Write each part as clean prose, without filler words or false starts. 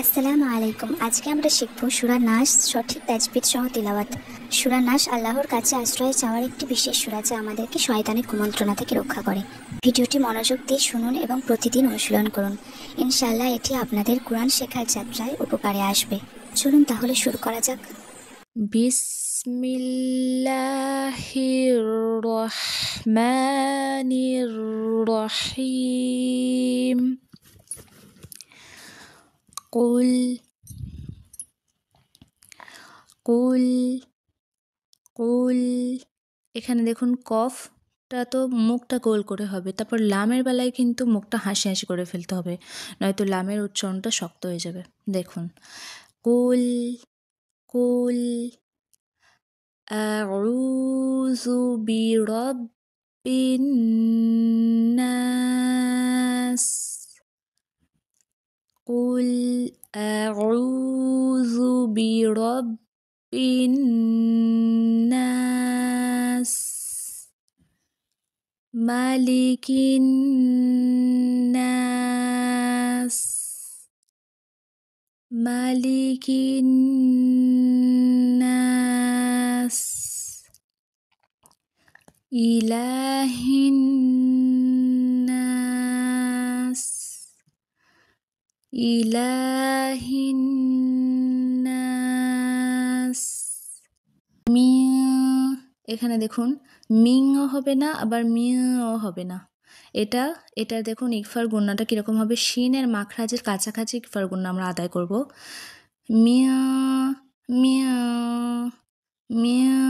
আসসালামু আলাইকুম। আজকে আমরা শিখব সূরা নাস সঠিক তাজবিদ সহ তিলাওয়াত। সূরা নাস আল্লাহর কাছে আশ্রয় চাওয়ার একটি বিশেষ সূরা, যা আমাদেরকে শয়তানের কুমন্ত্রণা থেকে রক্ষা করে। ভিডিওটি মনোযোগ দিয়ে শুনুন এবং প্রতিদিন অনুশীলন করুন। ইনশাআল্লাহ এটি আপনাদের কোরআন শেখার যাত্রায় উপকারে আসবে। চলুন তাহলে শুরু করা যাক। বিসমিল্লাহির রহমানির রহিম। কুল কুল কুল। এখানে দেখুন কফটা তো মুখটা গোল করে হবে, তারপর লামের বেলায় কিন্তু মুখটা হাসি হাসি করে ফেলতে হবে, নয়তো লামের উচ্চারণটা শক্ত হয়ে যাবে। দেখুন, কুল কুল আউযু বিরাব্বিন নাস। কুল আউযু বিরাব্বিন নাস মালিকিন নাস মালিকিন নাস ইলাহিন নাস ইলাহিন নাস। এখানে দেখুন মিংও হবে না, আবার মিও হবে না। এটা দেখুন ইকফার গুন্নাটা কীরকম হবে, শিনের মাখরাজের কাছাকাছি ইকফার গুন্না আমরা আদায় করব। মিয়া মিয়া মিয়া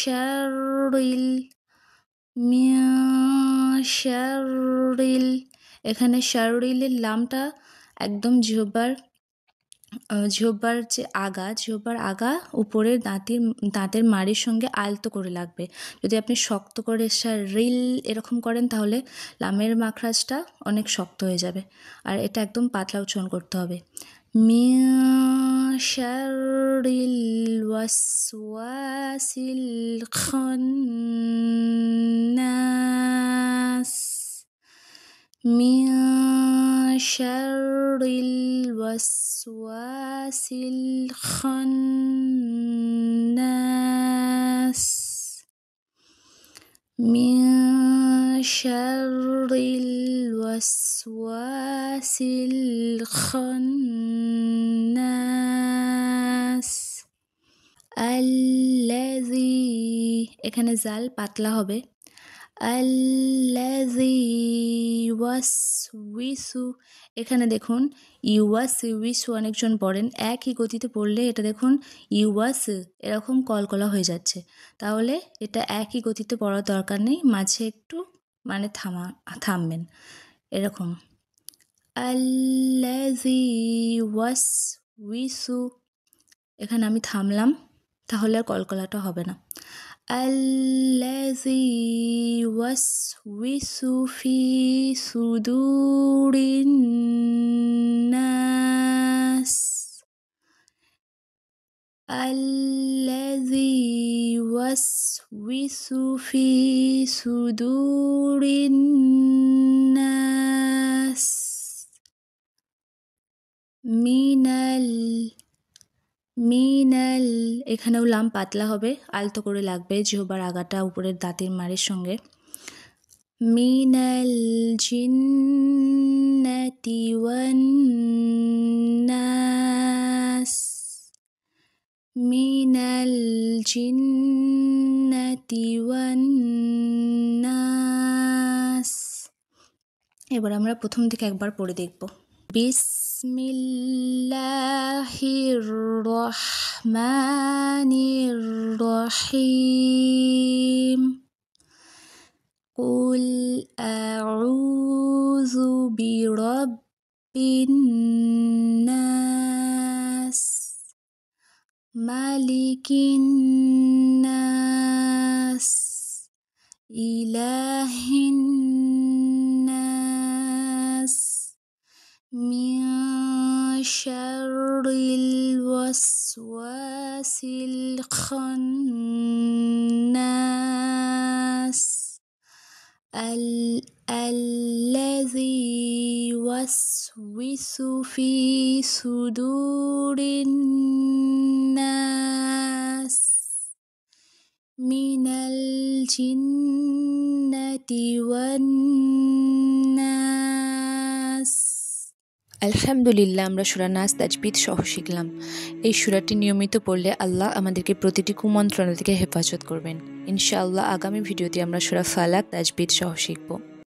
শারিল মিয়া শারিল। এখানে শারিলের লামটা একদম জিহ্বার যে জিহ্বার আগা উপরের দাঁতের মাড়ির সঙ্গে আলতো করে লাগবে। যদি আপনি শক্ত করে রিল এরকম করেন তাহলে লামের মাখরাজটা অনেক শক্ত হয়ে যাবে, আর এটা একদম পাতলা উচ্চারণ করতে হবে। মিন শারিল ওয়াসওয়াসিল খান্নাস। মিন শারিল ওয়াসওয়াসিল খান্নাস। মিন শারিল ওয়াসওয়াসিল খান্নাস আল্লাযী। এখানে জাল পাতলা হবে। আল্লাযী ওয়াসওয়িসু। এখানে দেখুন ইউওয়াসওয়িসু অনেকজন পড়েন, একই গতিতে পড়লে এটা দেখুন ইউওয়াস এরকম কলকলা হয়ে যাচ্ছে, তাহলে এটা একই গতিতে পড়ার দরকার নেই, মাঝে একটু মানে থামবেন এরকম। আল্লাযী ওয়াসওয়িসু, এখানে আমি থামলাম, তাহলে আর কলকলাটা হবে না। আল্লাযী ওয়াসওয়িসু ফি সুদুরিন নাস। আল্লাযী ওয়াসওয়িসু ফি সুদুরিন নাস মিনাল। এখানেও লাম পাতলা হবে, আলতো করে লাগবে, জিহ্বার আগাটা উপরের দাঁতের মাড়ির সঙ্গে। মিনাল জিন্নাতি ওয়ান নাস। মিনাল জিন্নাতি ওয়ান নাস। এবার আমরা প্রথম থেকে একবার পড়ে দেখব। বিসমিল্লাহির রহমানির রহিম। কুল আউযু বিরাব্বিন নাস মালিকিন নাস ইলাহিন নাস মিন শারিল ওয়াসওয়াসিল খান্নাস আল্লাযী ইউওয়াসউইসু ফি সুদুরিন নাস মিনাল জিন্নাতি ওয়ান নাস। আলহামদুলিল্লাহ, আমরা সূরা নাস তাজবিদ সহ শিখলাম। এই সূরাটি নিয়মিত পড়লে আল্লাহ আমাদেরকে প্রতিটি কুমন্ত্রণা থেকে হেফাজত করবেন। ইনশাআল্লাহ আগামী ভিডিওতে আমরা সূরা ফালাক তাজবিদ সহ শিখব।